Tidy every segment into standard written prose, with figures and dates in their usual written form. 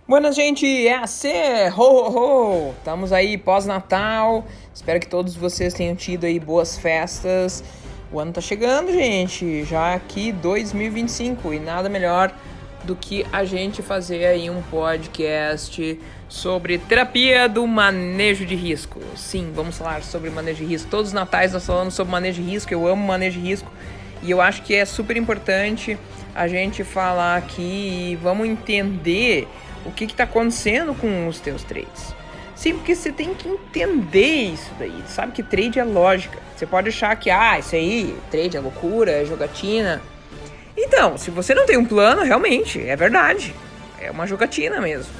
Buenas, gente, é a C, ho, ho, ho. Estamos aí pós-Natal, espero que todos vocês tenham tido aí boas festas. O ano tá chegando, gente, já aqui 2025 e nada melhor do que a gente fazer aí um podcast sobre terapia do manejo de risco. Sim, vamos falar sobre manejo de risco. Todos os natais nós falamos sobre manejo de risco, eu amo manejo de risco e eu acho que é super importante a gente falar aqui e vamos entender o que está acontecendo com os teus trades. Sim, porque você tem que entender isso daí. Sabe que trade é lógica. Você pode achar que, isso aí, trade é loucura, é jogatina. Então, se você não tem um plano, realmente, é verdade. É uma jogatina mesmo.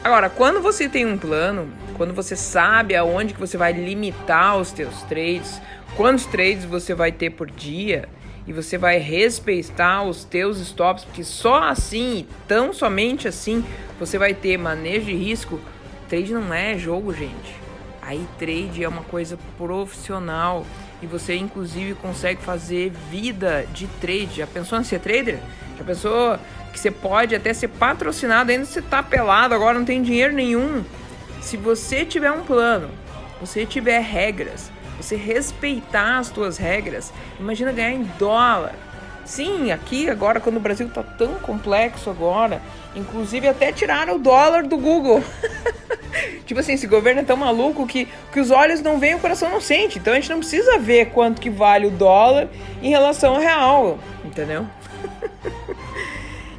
Agora, quando você tem um plano, quando você sabe aonde que você vai limitar os teus trades, quantos trades você vai ter por dia, e você vai respeitar os teus stops, porque só assim, tão somente assim, você vai ter manejo de risco. Trade não é jogo, gente. Aí trade é uma coisa profissional e você inclusive consegue fazer vida de trade. Já pensou em ser trader? Já pensou que você pode até ser patrocinado, ainda você tá pelado, agora não tem dinheiro nenhum? Se você tiver um plano, você tiver regras, você respeitar as tuas regras, imagina ganhar em dólar. Sim, aqui agora, quando o Brasil tá tão complexo agora, inclusive até tiraram o dólar do Google. Tipo assim, esse governo é tão maluco que os olhos não veem, o coração não sente. Então a gente não precisa ver quanto que vale o dólar em relação ao real, entendeu?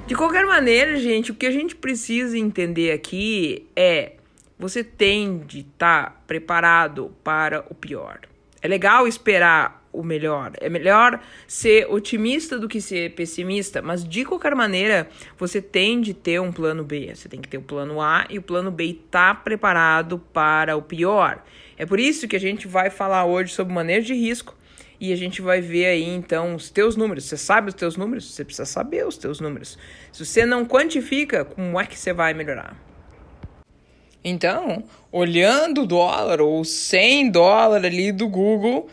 De qualquer maneira, gente, o que a gente precisa entender aqui é: você tem de estar preparado para o pior. É legal esperar o melhor. É melhor ser otimista do que ser pessimista, mas de qualquer maneira, você tem de ter um plano B. Você tem que ter o plano A e o plano B está preparado para o pior. É por isso que a gente vai falar hoje sobre manejo de risco e a gente vai ver aí, então, os teus números. Você sabe os teus números? Você precisa saber os teus números. Se você não quantifica, como é que você vai melhorar? Então, olhando o dólar ou $100 ali do Google,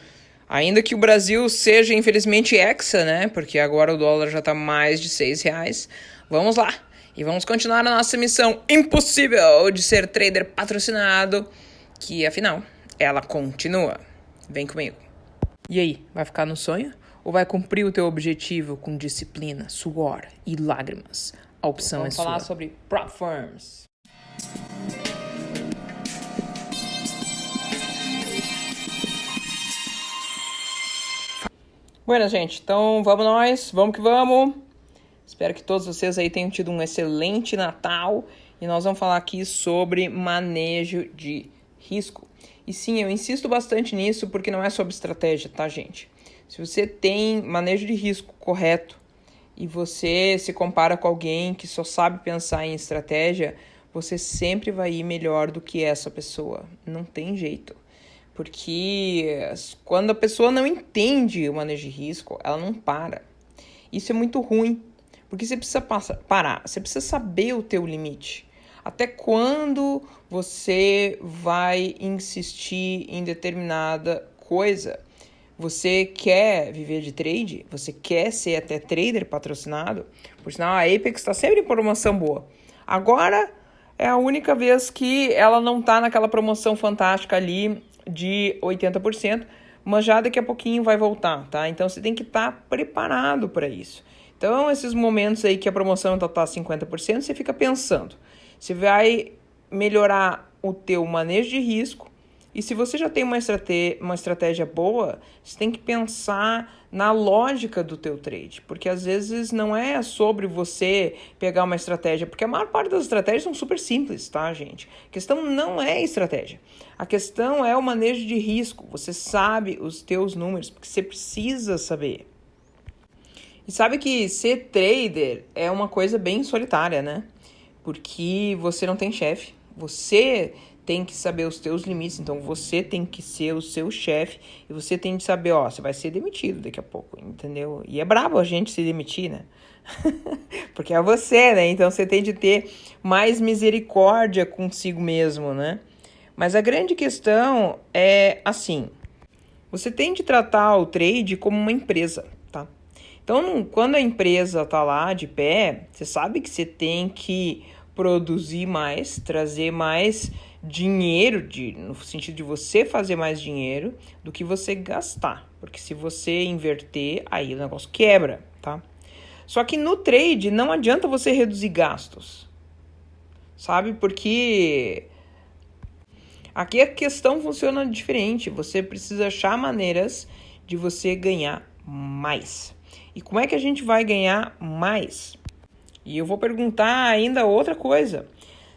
ainda que o Brasil seja infelizmente hexa, né? Porque agora o dólar já está mais de R$6. Vamos lá e vamos continuar a nossa missão impossível de ser trader patrocinado, que afinal ela continua. Vem comigo. E aí, vai ficar no sonho? Ou vai cumprir o teu objetivo com disciplina, suor e lágrimas? A opção é sua. Vamos falar sobre prop firms. Bueno, gente, então vamos que vamos. Espero que todos vocês aí tenham tido um excelente Natal e nós vamos falar aqui sobre manejo de risco. E sim, eu insisto bastante nisso porque não é sobre estratégia, tá, gente? Se você tem manejo de risco correto e você se compara com alguém que só sabe pensar em estratégia, você sempre vai ir melhor do que essa pessoa. Não tem jeito. Porque quando a pessoa não entende o manejo de risco, ela não para. Isso é muito ruim, porque você precisa parar, você precisa saber o teu limite. Até quando você vai insistir em determinada coisa? Você quer viver de trade? Você quer ser até trader patrocinado? Por sinal, a Apex está sempre em promoção boa. Agora é a única vez que ela não está naquela promoção fantástica ali de 80%, mas já daqui a pouquinho vai voltar, tá? Então você tem que estar preparado para isso. Então, esses momentos aí que a promoção está 50%, você fica pensando, você vai melhorar o teu manejo de risco, e se você já tem uma estratégia boa, você tem que pensar na lógica do teu trade, porque às vezes não é sobre você pegar uma estratégia, porque a maior parte das estratégias são super simples, tá, gente? A questão não é estratégia, a questão é o manejo de risco. Você sabe os teus números, porque você precisa saber. E sabe que ser trader é uma coisa bem solitária, né? Porque você não tem chefe, você tem que saber os teus limites, então você tem que ser o seu chefe e você tem que saber, você vai ser demitido daqui a pouco, entendeu? E é brabo a gente se demitir, né? Porque é você, né? Então você tem de ter mais misericórdia consigo mesmo, né? Mas a grande questão é assim, você tem de tratar o trade como uma empresa, tá? Então, quando a empresa tá lá de pé, você sabe que você tem que produzir mais, trazer mais dinheiro, no sentido de você fazer mais dinheiro do que você gastar. Porque se você inverter, aí o negócio quebra, tá? Só que no trade não adianta você reduzir gastos, sabe? Porque aqui a questão funciona diferente. Você precisa achar maneiras de você ganhar mais. E como é que a gente vai ganhar mais? E eu vou perguntar ainda outra coisa.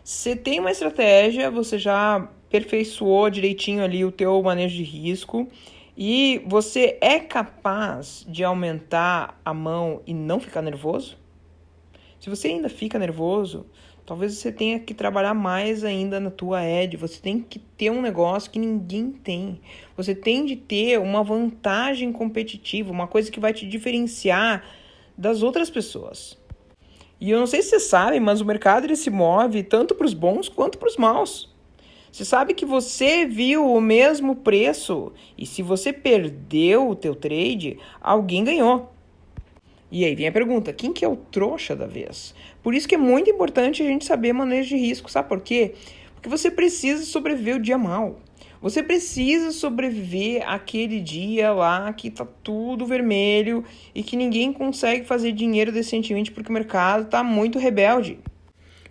Você tem uma estratégia, você já aperfeiçoou direitinho ali o teu manejo de risco e você é capaz de aumentar a mão e não ficar nervoso? Se você ainda fica nervoso, talvez você tenha que trabalhar mais ainda na tua edge. Você tem que ter um negócio que ninguém tem. Você tem de ter uma vantagem competitiva, uma coisa que vai te diferenciar das outras pessoas. E eu não sei se você sabe, mas o mercado ele se move tanto para os bons quanto para os maus. Você sabe que você viu o mesmo preço e se você perdeu o teu trade, alguém ganhou. E aí vem a pergunta, quem que é o trouxa da vez? Por isso que é muito importante a gente saber manejo de risco, sabe por quê? Porque você precisa sobreviver o dia mal. Você precisa sobreviver aquele dia lá que tá tudo vermelho e que ninguém consegue fazer dinheiro decentemente porque o mercado tá muito rebelde.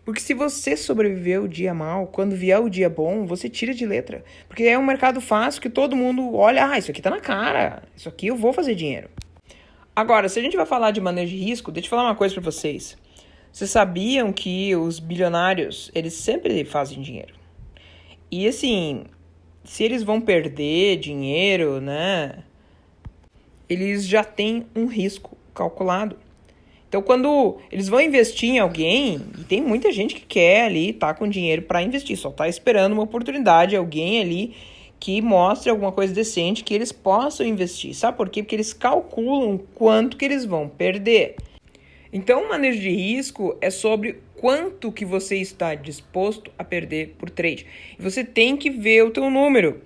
Porque se você sobreviver o dia mal, quando vier o dia bom, você tira de letra. Porque é um mercado fácil que todo mundo olha, isso aqui tá na cara, isso aqui eu vou fazer dinheiro. Agora, se a gente vai falar de manejo de risco, deixa eu falar uma coisa para vocês. Vocês sabiam que os bilionários, eles sempre fazem dinheiro? E assim, se eles vão perder dinheiro, né? Eles já têm um risco calculado. Então, quando eles vão investir em alguém, e tem muita gente que quer ali, tá com dinheiro para investir, só tá esperando uma oportunidade, alguém ali que mostre alguma coisa decente que eles possam investir. Sabe por quê? Porque eles calculam quanto que eles vão perder. Então, o manejo de risco é sobre quanto que você está disposto a perder por trade. E você tem que ver o teu número.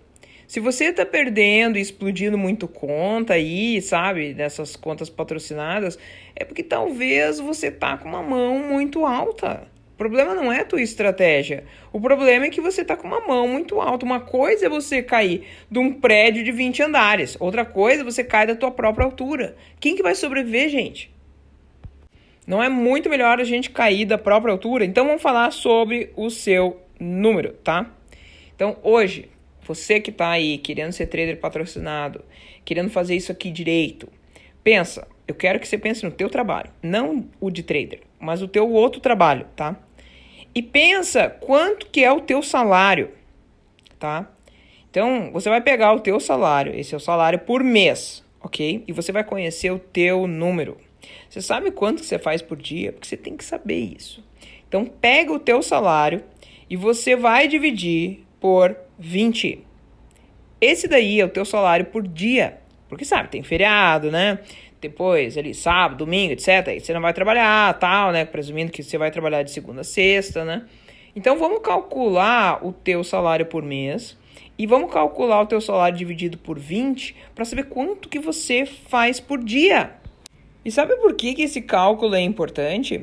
Se você está perdendo e explodindo muito conta aí, sabe, dessas contas patrocinadas, é porque talvez você tá com uma mão muito alta. O problema não é a tua estratégia. O problema é que você tá com uma mão muito alta. Uma coisa é você cair de um prédio de 20 andares. Outra coisa é você cair da tua própria altura. Quem que vai sobreviver, gente? Não é muito melhor a gente cair da própria altura? Então vamos falar sobre o seu número, tá? Então hoje, você que tá aí querendo ser trader patrocinado, querendo fazer isso aqui direito, pensa, eu quero que você pense no teu trabalho, não o de trader, mas o teu outro trabalho, tá? E pensa quanto que é o teu salário, tá? Então, você vai pegar o teu salário, esse é o salário por mês, ok? E você vai conhecer o teu número. Você sabe quanto que você faz por dia? Porque você tem que saber isso. Então, pega o teu salário e você vai dividir por 20. Esse daí é o teu salário por dia. Porque, sabe, tem feriado, né? Depois, ali, sábado, domingo, etc. Aí você não vai trabalhar, tal, né? Presumindo que você vai trabalhar de segunda a sexta, né? Então, vamos calcular o teu salário por mês e vamos calcular o teu salário dividido por 20 para saber quanto que você faz por dia. E sabe por que esse cálculo é importante?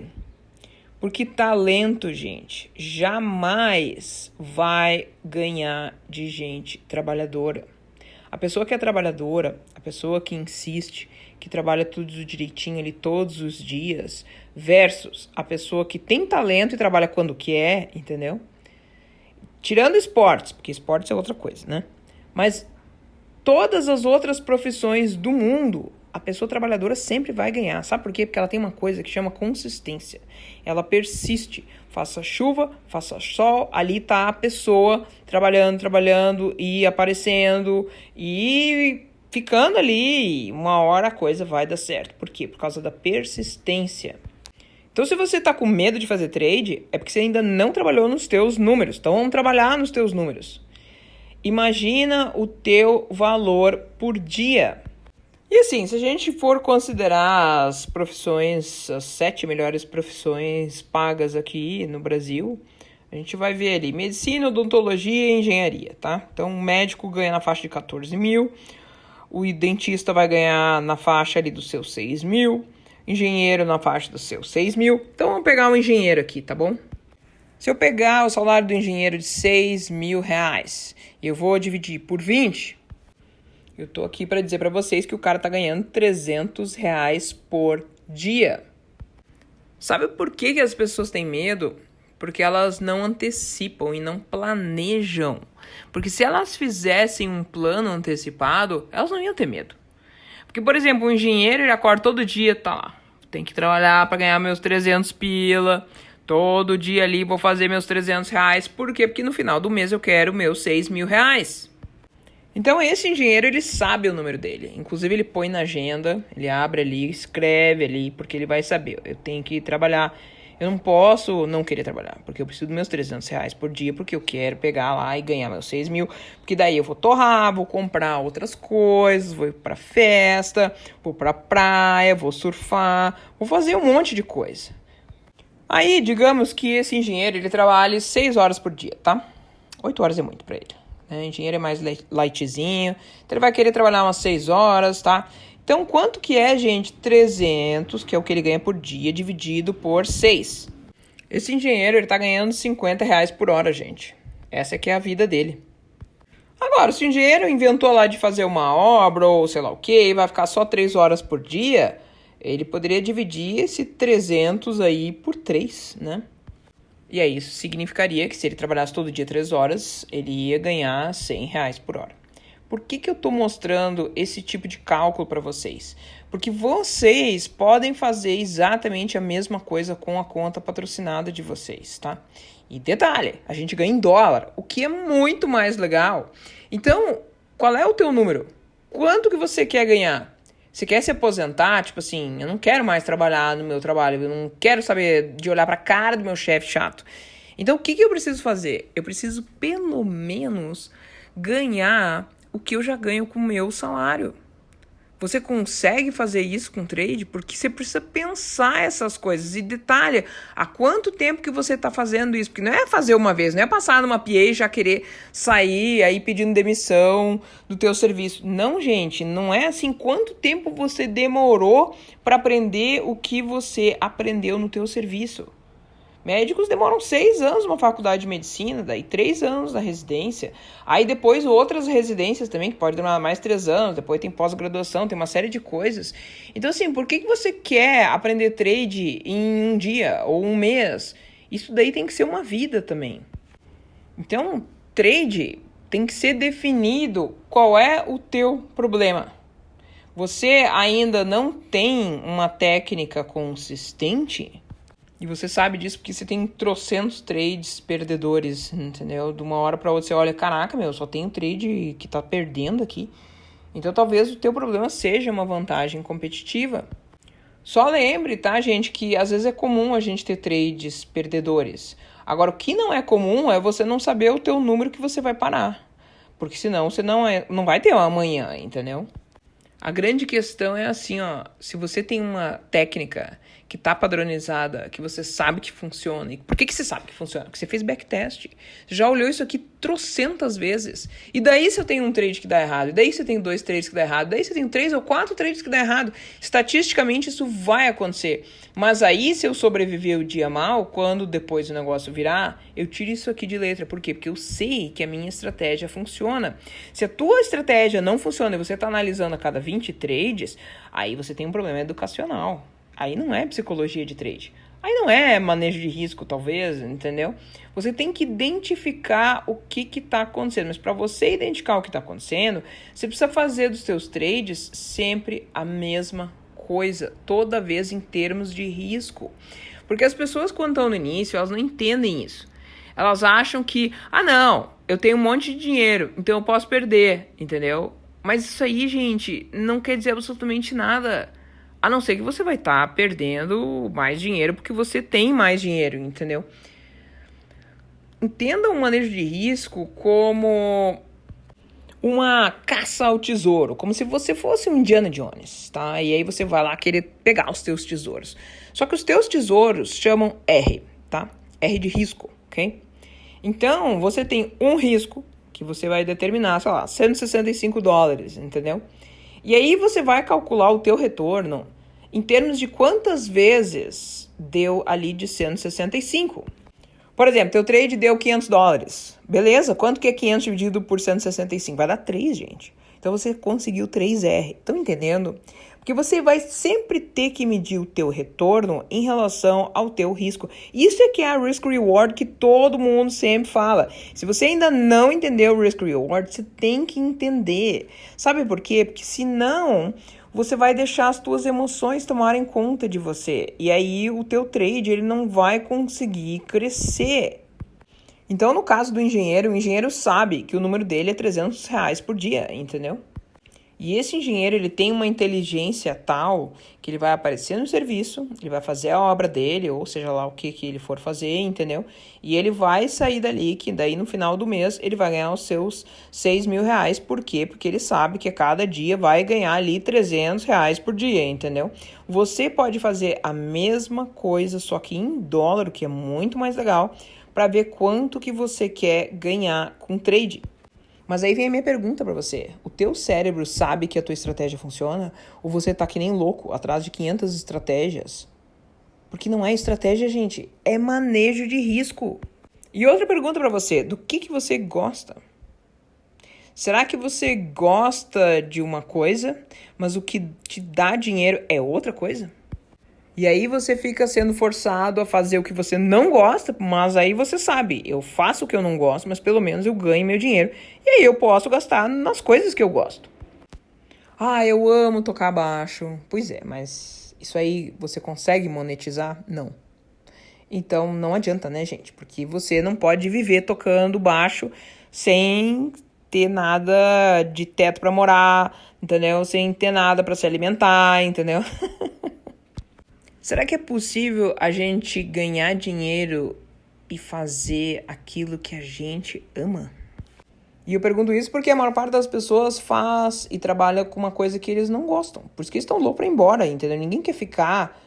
Porque talento, gente, jamais vai ganhar de gente trabalhadora. A pessoa que é trabalhadora, a pessoa que insiste, que trabalha tudo direitinho ali todos os dias, versus a pessoa que tem talento e trabalha quando quer, entendeu? Tirando esportes, porque esportes é outra coisa, né? Mas todas as outras profissões do mundo, a pessoa trabalhadora sempre vai ganhar. Sabe por quê? Porque ela tem uma coisa que chama consistência. Ela persiste. Faça chuva, faça sol, ali tá a pessoa trabalhando e aparecendo e ficando ali. Uma hora a coisa vai dar certo. Por quê? Por causa da persistência. Então, se você tá com medo de fazer trade, é porque você ainda não trabalhou nos teus números. Então, vamos trabalhar nos teus números. Imagina o teu valor por dia. E assim, se a gente for considerar as profissões, as 7 melhores profissões pagas aqui no Brasil, a gente vai ver ali medicina, odontologia e engenharia, tá? Então, o médico ganha na faixa de 14 mil, o dentista vai ganhar na faixa ali dos seus 6 mil, engenheiro na faixa dos seus 6 mil. Então, vamos pegar um engenheiro aqui, tá bom? Se eu pegar o salário do engenheiro de R$ 6.000 e eu vou dividir por 20, eu tô aqui para dizer para vocês que o cara tá ganhando R$ 300 por dia. Sabe por que as pessoas têm medo? Porque elas não antecipam e não planejam. Porque se elas fizessem um plano antecipado, elas não iam ter medo. Porque, por exemplo, um engenheiro, ele acorda todo dia, tá lá. Tem que trabalhar para ganhar meus 300 pila. Todo dia ali vou fazer meus R$ 300. Por quê? Porque no final do mês eu quero meus R$ 6.000. Então esse engenheiro, ele sabe o número dele. Inclusive ele põe na agenda, ele abre ali, escreve ali, porque ele vai saber. Eu tenho que trabalhar. Eu não posso não querer trabalhar, porque eu preciso dos meus R$ 300 por dia, porque eu quero pegar lá e ganhar meus 6.000. Porque daí eu vou torrar, vou comprar outras coisas, vou ir pra festa, vou pra praia, vou surfar, vou fazer um monte de coisa. Aí, digamos que esse engenheiro, ele trabalhe 6 horas por dia, tá? 8 horas é muito pra ele. Engenheiro é mais lightzinho, então ele vai querer trabalhar umas 6 horas, tá? Então, quanto que é, gente? 300, que é o que ele ganha por dia, dividido por 6. Esse engenheiro, ele tá ganhando R$ 50 por hora, gente. Essa que é a vida dele. Agora, se o engenheiro inventou lá de fazer uma obra ou sei lá o que, e vai ficar só 3 horas por dia, ele poderia dividir esse 300 aí por 3, né? E aí isso significaria que se ele trabalhasse todo dia 3 horas, ele ia ganhar R$ 100 por hora. Por que eu estou mostrando esse tipo de cálculo para vocês? Porque vocês podem fazer exatamente a mesma coisa com a conta patrocinada de vocês, tá? E detalhe, a gente ganha em dólar, o que é muito mais legal. Então, qual é o teu número? Quanto que você quer ganhar? Você quer se aposentar? Tipo assim, eu não quero mais trabalhar no meu trabalho, eu não quero saber de olhar para a cara do meu chefe chato. Então, o que eu preciso fazer? Eu preciso, pelo menos, ganhar o que eu já ganho com o meu salário. Você consegue fazer isso com trade? Porque você precisa pensar essas coisas. E detalhe, há quanto tempo que você está fazendo isso? Porque não é fazer uma vez, não é passar numa PA e já querer sair aí pedindo demissão do teu serviço. Não, gente, não é assim. Quanto tempo você demorou para aprender o que você aprendeu no teu serviço? Médicos demoram 6 anos numa faculdade de medicina, daí 3 anos na residência. Aí depois outras residências também, que pode demorar mais 3 anos, depois tem pós-graduação, tem uma série de coisas. Então assim, por que você quer aprender trade em um dia ou um mês? Isso daí tem que ser uma vida também. Então, trade tem que ser definido qual é o teu problema. Você ainda não tem uma técnica consistente? E você sabe disso porque você tem trocentos trades perdedores, entendeu? De uma hora para outra você olha, caraca, só tem um trade que tá perdendo aqui. Então talvez o teu problema seja uma vantagem competitiva. Só lembre, tá, gente, que às vezes é comum a gente ter trades perdedores. Agora, o que não é comum é você não saber o teu número que você vai parar. Porque senão você não vai ter um amanhã, entendeu? A grande questão é assim, ó, se você tem uma técnica que está padronizada, que você sabe que funciona. E por que você sabe que funciona? Porque você fez backtest. Você já olhou isso aqui trocentas vezes. E daí se eu tenho um trade que dá errado, e daí se eu tenho 2 trades que dá errado, daí se eu tenho 3 ou 4 trades que dá errado. Estatisticamente isso vai acontecer. Mas aí se eu sobreviver o dia mal, quando depois o negócio virar, eu tiro isso aqui de letra. Por quê? Porque eu sei que a minha estratégia funciona. Se a tua estratégia não funciona e você está analisando a cada 20 trades, aí você tem um problema educacional. Aí não é psicologia de trade. Aí não é manejo de risco, talvez, entendeu? Você tem que identificar o que está acontecendo. Mas para você identificar o que está acontecendo, você precisa fazer dos seus trades sempre a mesma coisa, toda vez em termos de risco. Porque as pessoas, quando estão no início, elas não entendem isso. Elas acham que, não, eu tenho um monte de dinheiro, então eu posso perder, entendeu? Mas isso aí, gente, não quer dizer absolutamente nada. A não ser que você vai estar perdendo mais dinheiro porque você tem mais dinheiro, entendeu? Entenda o manejo de risco como uma caça ao tesouro, como se você fosse um Indiana Jones, tá? E aí você vai lá querer pegar os teus tesouros. Só que os teus tesouros chamam R, tá? R de risco, ok? Então, você tem um risco que você vai determinar, sei lá, $165, entendeu? E aí você vai calcular o teu retorno em termos de quantas vezes deu ali de 165. Por exemplo, teu trade deu $500. Beleza, quanto que é 500 dividido por 165? Vai dar 3, gente. Então você conseguiu 3R. Estão entendendo? Porque você vai sempre ter que medir o teu retorno em relação ao teu risco. Isso é que é a risk reward que todo mundo sempre fala. Se você ainda não entendeu o risk reward, você tem que entender. Sabe por quê? Porque senão você vai deixar as tuas emoções tomarem conta de você. E aí o teu trade ele não vai conseguir crescer. Então, no caso do engenheiro, o engenheiro sabe que o número dele é R$300 por dia, entendeu? E esse engenheiro, ele tem uma inteligência tal que ele vai aparecer no serviço, ele vai fazer a obra dele, ou seja lá o que ele for fazer, entendeu? E ele vai sair dali, que daí no final do mês ele vai ganhar os seus R$6.000. Por quê? Porque ele sabe que a cada dia vai ganhar ali R$300 por dia, entendeu? Você pode fazer a mesma coisa, só que em dólar, o que é muito mais legal, para ver quanto que você quer ganhar com trade. Mas aí vem a minha pergunta para você. O teu cérebro sabe que a tua estratégia funciona? Ou você tá que nem louco, atrás de 500 estratégias? Porque não é estratégia, gente. É manejo de risco. E outra pergunta para você. Do que você gosta? Será que você gosta de uma coisa, mas o que te dá dinheiro é outra coisa? E aí você fica sendo forçado a fazer o que você não gosta, mas aí você sabe, eu faço o que eu não gosto, mas pelo menos eu ganho meu dinheiro. E aí eu posso gastar nas coisas que eu gosto. Ah, eu amo tocar baixo. Pois é, mas isso aí você consegue monetizar? Não. Então não adianta, né, gente? Porque você não pode viver tocando baixo sem ter nada de teto pra morar, entendeu? Sem ter nada pra se alimentar, entendeu? Será que é possível a gente ganhar dinheiro e fazer aquilo que a gente ama? E eu pergunto isso porque a maior parte das pessoas faz e trabalha com uma coisa que eles não gostam. Por isso que eles estão loucos pra ir embora, entendeu? Ninguém quer ficar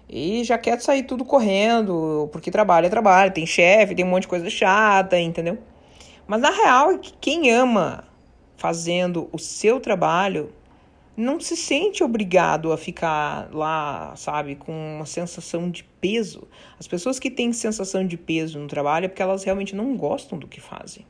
e já quer sair tudo correndo, porque trabalho é trabalho, tem chefe, tem um monte de coisa chata, entendeu? Mas na real é que quem ama fazendo o seu trabalho não se sente obrigado a ficar lá, sabe, com uma sensação de peso. As pessoas que têm sensação de peso no trabalho é porque elas realmente não gostam do que fazem.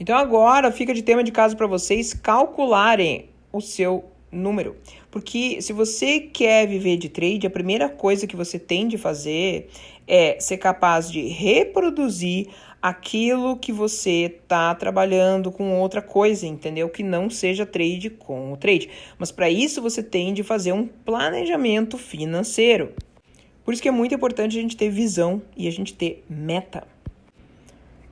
Então agora fica de tema de casa para vocês calcularem o seu número. Porque se você quer viver de trade, a primeira coisa que você tem de fazer é ser capaz de reproduzir aquilo que você está trabalhando com outra coisa, entendeu? Que não seja trade com o trade. Mas para isso você tem de fazer um planejamento financeiro. Por isso que é muito importante a gente ter visão e a gente ter meta.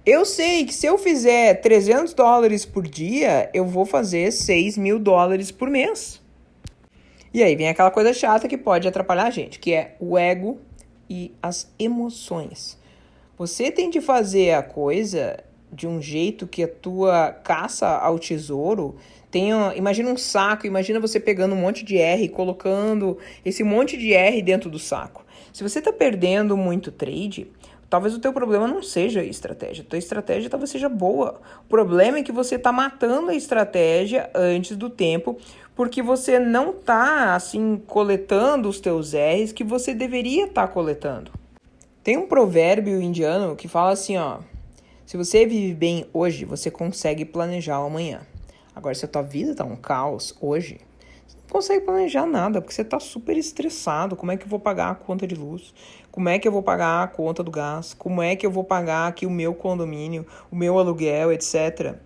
Eu sei que se eu fizer $300 por dia, eu vou fazer $6.000 por mês. E aí vem aquela coisa chata que pode atrapalhar a gente, que é o ego e as emoções. Você tem de fazer a coisa de um jeito que a tua caça ao tesouro tenha... Imagina um saco, imagina você pegando um monte de R e colocando esse monte de R dentro do saco. Se você está perdendo muito trade, talvez o teu problema não seja a estratégia. A tua estratégia talvez seja boa. O problema é que você está matando a estratégia antes do tempo, porque você não está, assim, coletando os teus R's que você deveria estar coletando. Tem um provérbio indiano que fala assim, ó. Se você vive bem hoje, você consegue planejar o amanhã. Agora, se a tua vida tá um caos hoje, você não consegue planejar nada, porque você tá super estressado. Como é que eu vou pagar a conta de luz? Como é que eu vou pagar a conta do gás? Como é que eu vou pagar aqui o meu condomínio, o meu aluguel, etc.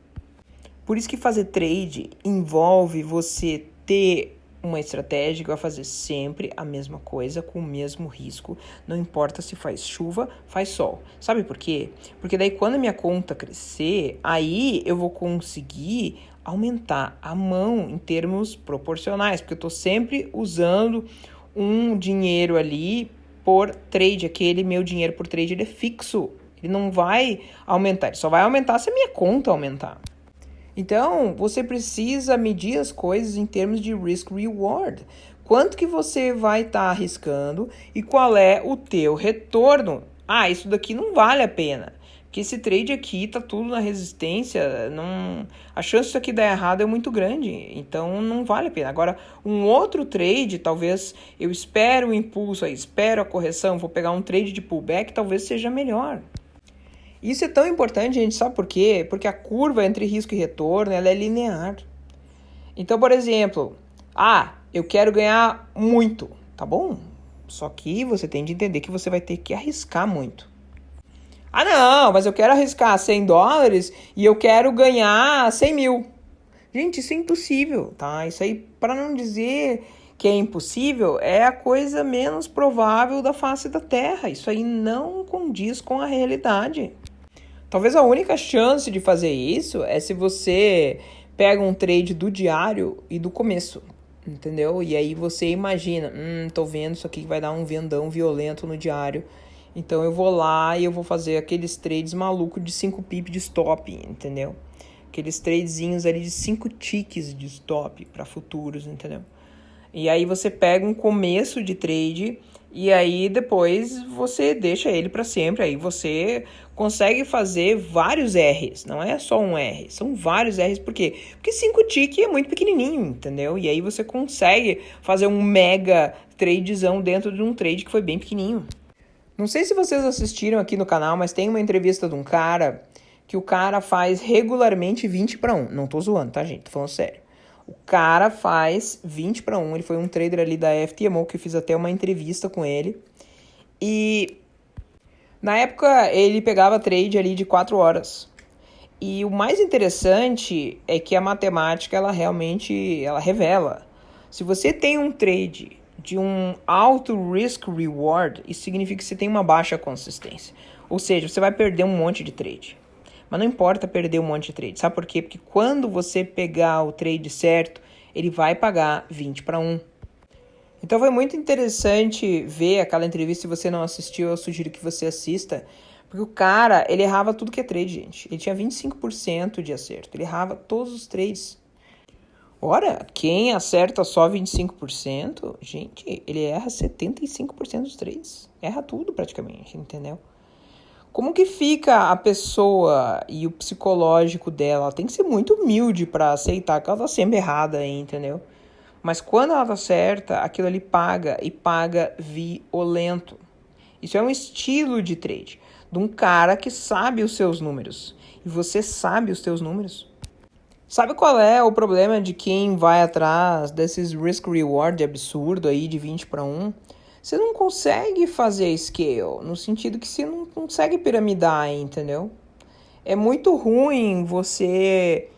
Por isso que fazer trade envolve você ter uma estratégia que vai fazer sempre a mesma coisa, com o mesmo risco. Não importa se faz chuva, faz sol. Sabe por quê? Porque daí quando a minha conta crescer, aí eu vou conseguir aumentar a mão em termos proporcionais. Porque eu estou sempre usando um dinheiro ali por trade. Aquele meu dinheiro por trade, ele é fixo. Ele não vai aumentar. Ele só vai aumentar se a minha conta aumentar. Então, você precisa medir as coisas em termos de risk reward. Quanto que você vai estar arriscando e qual é o teu retorno? Ah, isso daqui não vale a pena. Porque esse trade aqui tá tudo na resistência, não... a chance disso aqui dar errado é muito grande, então não vale a pena. Agora, um outro trade, talvez eu espero o impulso aí, espero a correção, vou pegar um trade de pullback, talvez seja melhor. Isso é tão importante, gente, sabe por quê? Porque a curva entre risco e retorno, ela é linear. Então, por exemplo, eu quero ganhar muito, tá bom? Só que você tem de entender que você vai ter que arriscar muito. Não, mas eu quero arriscar $100 e eu quero ganhar 100 mil. Gente, isso é impossível, tá? Isso aí, para não dizer que é impossível, é a coisa menos provável da face da Terra. Isso aí não condiz com a realidade. Talvez a única chance de fazer isso é se você pega um trade do diário e do começo, entendeu? E aí você imagina, tô vendo isso aqui que vai dar um vendão violento no diário. Então eu vou lá e eu vou fazer aqueles trades malucos de 5 pips de stop, entendeu? Aqueles tradezinhos ali de 5 ticks de stop para futuros, entendeu? E aí você pega um começo de trade e aí depois você deixa ele para sempre. Aí você consegue fazer vários R's, não é só um R, são vários R's. Por quê? Porque 5 tick é muito pequenininho, entendeu? E aí você consegue fazer um mega tradezão dentro de um trade que foi bem pequenininho. Não sei se vocês assistiram aqui no canal, mas tem uma entrevista de um cara que o cara faz regularmente 20-1. Não tô zoando, tá, gente? Tô falando sério. O cara faz 20-1. Ele foi um trader ali da FTMO, que eu fiz até uma entrevista com ele. E na época ele pegava trade ali de 4 horas. E o mais interessante é que a matemática, ela realmente revela. Se você tem um trade de um alto risk reward, isso significa que você tem uma baixa consistência. Ou seja, você vai perder um monte de trade. Mas não importa perder um monte de trade. Sabe por quê? Porque quando você pegar o trade certo, ele vai pagar 20-1. Então foi muito interessante ver aquela entrevista. Se você não assistiu, eu sugiro que você assista. Porque o cara, ele errava tudo que é trade, gente. Ele tinha 25% de acerto. Ele errava todos os trades. Ora, quem acerta só 25%, gente, ele erra 75% dos trades. Erra tudo praticamente, entendeu? Como que fica a pessoa e o psicológico dela? Ela tem que ser muito humilde para aceitar que ela tá sempre errada, entendeu? Mas quando ela tá certa, aquilo ali paga, e paga violento. Isso é um estilo de trade, de um cara que sabe os seus números. E você sabe os seus números? Sabe qual é o problema de quem vai atrás desses risk-reward absurdo aí de 20-1? Você não consegue fazer scale, no sentido que você não consegue piramidar, entendeu? É muito ruim você...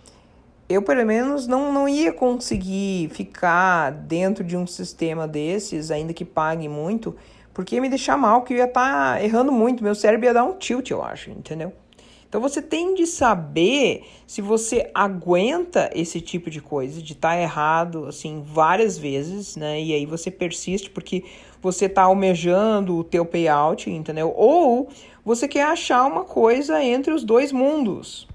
Eu, pelo menos, não ia conseguir ficar dentro de um sistema desses, ainda que pague muito, porque ia me deixar mal, que eu ia estar errando muito. Meu cérebro ia dar um tilt, eu acho, entendeu? Então você tem de saber se você aguenta esse tipo de coisa, de estar errado assim várias vezes, né? E aí você persiste porque você está almejando o teu payout, entendeu? Ou você quer achar uma coisa entre os dois mundos.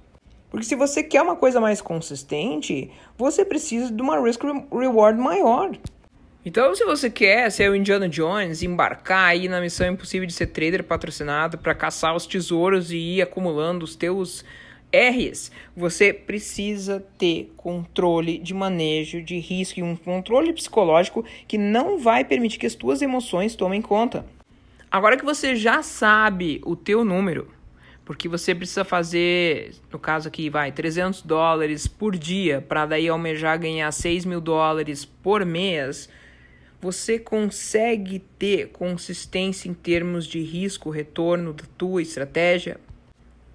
Porque se você quer uma coisa mais consistente, você precisa de uma risk reward maior. Então, se você quer ser o Indiana Jones, embarcar aí na missão impossível de ser trader patrocinado para caçar os tesouros e ir acumulando os teus R's, você precisa ter controle de manejo de risco e um controle psicológico que não vai permitir que as tuas emoções tomem conta. Agora que você já sabe o teu número, porque você precisa fazer, no caso aqui, $300 por dia para daí almejar ganhar $6.000 por mês, você consegue ter consistência em termos de risco-retorno da tua estratégia?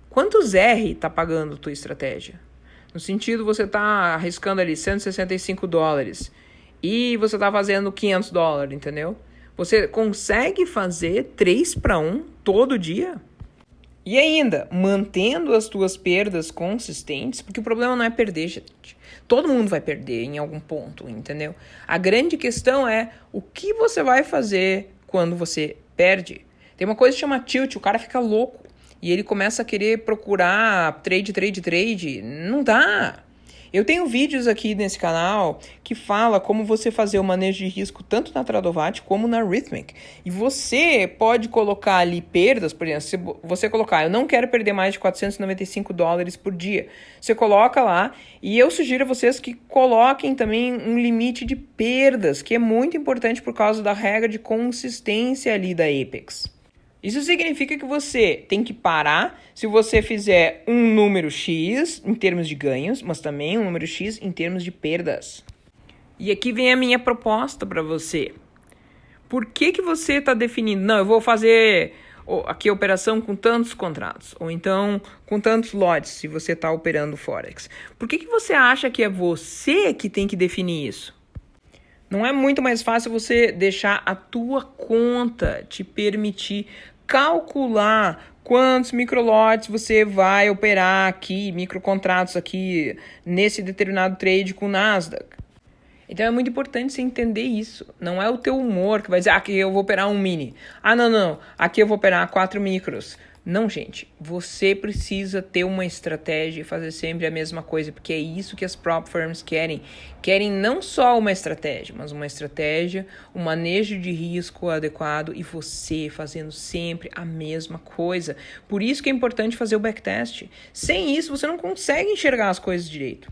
Quantos R está pagando a tua estratégia? No sentido, você está arriscando ali $165 e você está fazendo $500, entendeu? Você consegue fazer 3-1 todo dia? E ainda, mantendo as tuas perdas consistentes, porque o problema não é perder, gente. Todo mundo vai perder em algum ponto, entendeu? A grande questão é o que você vai fazer quando você perde. Tem uma coisa que chama tilt, o cara fica louco e ele começa a querer procurar trade. Não dá. Eu tenho vídeos aqui nesse canal que fala como você fazer o manejo de risco tanto na Tradovat como na Rithmic. E você pode colocar ali perdas, por exemplo, se você colocar, eu não quero perder mais de $495 por dia. Você coloca lá e eu sugiro a vocês que coloquem também um limite de perdas, que é muito importante por causa da regra de consistência ali da Apex. Isso significa que você tem que parar se você fizer um número X em termos de ganhos, mas também um número X em termos de perdas. E aqui vem a minha proposta para você. Por que você está definindo? Não, eu vou fazer aqui a operação com tantos contratos, ou então com tantos lotes, se você está operando Forex. Por que você acha que é você que tem que definir isso? Não é muito mais fácil você deixar a tua conta te permitir calcular quantos microlotes você vai operar aqui, microcontratos aqui, nesse determinado trade com o Nasdaq? Então é muito importante você entender isso. Não é o teu humor que vai dizer, aqui eu vou operar um mini. Não, aqui eu vou operar 4 micros. Não, gente, você precisa ter uma estratégia e fazer sempre a mesma coisa, porque é isso que as prop firms querem. Querem não só uma estratégia, mas uma estratégia, um manejo de risco adequado e você fazendo sempre a mesma coisa. Por isso que é importante fazer o backtest. Sem isso, você não consegue enxergar as coisas direito.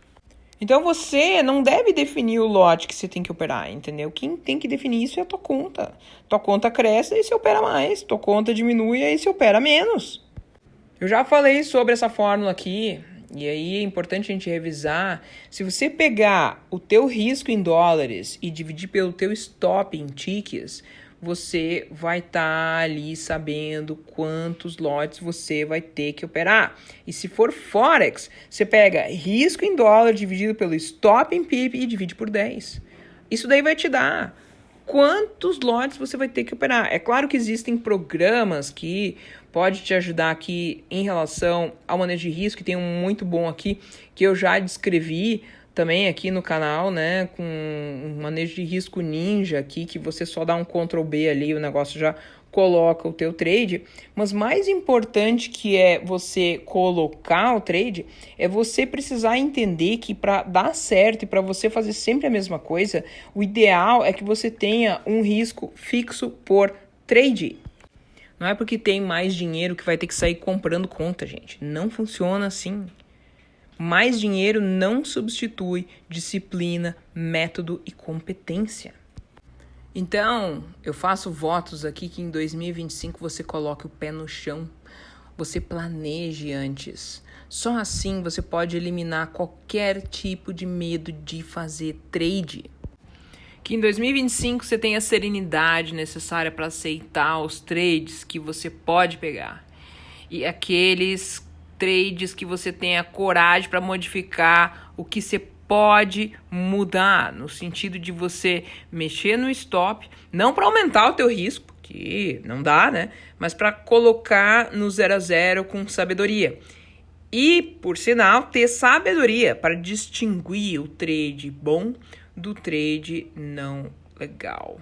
Então você não deve definir o lote que você tem que operar, entendeu? Quem tem que definir isso é a tua conta. Tua conta cresce e você opera mais. Tua conta diminui e aí você opera menos. Eu já falei sobre essa fórmula aqui. E aí é importante a gente revisar. Se você pegar o teu risco em dólares e dividir pelo teu stop em tickets, você vai estar ali sabendo quantos lotes você vai ter que operar. E se for Forex, você pega risco em dólar dividido pelo stop em PIB e divide por 10. Isso daí vai te dar quantos lotes você vai ter que operar. É claro que existem programas que pode te ajudar aqui em relação ao manejo de risco, que tem um muito bom aqui, que eu já descrevi também aqui no canal, né, com um manejo de risco ninja aqui, que você só dá um Ctrl B ali e o negócio já coloca o teu trade. Mas mais importante que é você colocar o trade, é você precisar entender que para dar certo e para você fazer sempre a mesma coisa, o ideal é que você tenha um risco fixo por trade. Não é porque tem mais dinheiro que vai ter que sair comprando conta, gente. Não funciona assim. Mais dinheiro não substitui disciplina, método e competência. Então, eu faço votos aqui que em 2025 você coloque o pé no chão. Você planeje antes. Só assim você pode eliminar qualquer tipo de medo de fazer trade. Que em 2025 você tenha a serenidade necessária para aceitar os trades que você pode pegar. E aqueles trades que você tenha coragem para modificar o que você pode mudar, no sentido de você mexer no stop, não para aumentar o teu risco, que não dá, né? Mas para colocar no 0 a 0 com sabedoria. E, por sinal, ter sabedoria para distinguir o trade bom do trade não legal.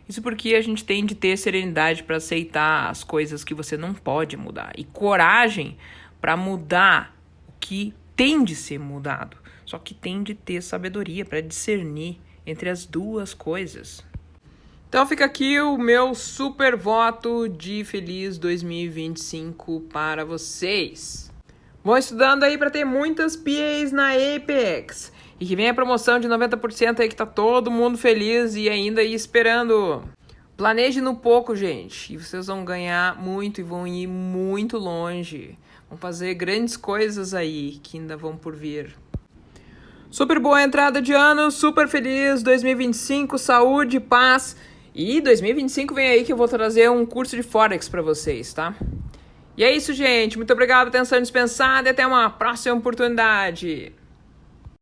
Isso porque a gente tem de ter serenidade para aceitar as coisas que você não pode mudar. E coragem para mudar o que tem de ser mudado. Só que tem de ter sabedoria para discernir entre as duas coisas. Então fica aqui o meu super voto de feliz 2025 para vocês. Vão estudando aí para ter muitas PAs na Apex. E que vem a promoção de 90% aí que tá todo mundo feliz e ainda aí esperando. Planeje no pouco, gente. E vocês vão ganhar muito e vão ir muito longe. Vão fazer grandes coisas aí que ainda vão por vir. Super boa entrada de ano, super feliz. 2025, saúde, paz. E 2025 vem aí que eu vou trazer um curso de Forex pra vocês, tá? E é isso, gente. Muito obrigado por atenção dispensada e até uma próxima oportunidade.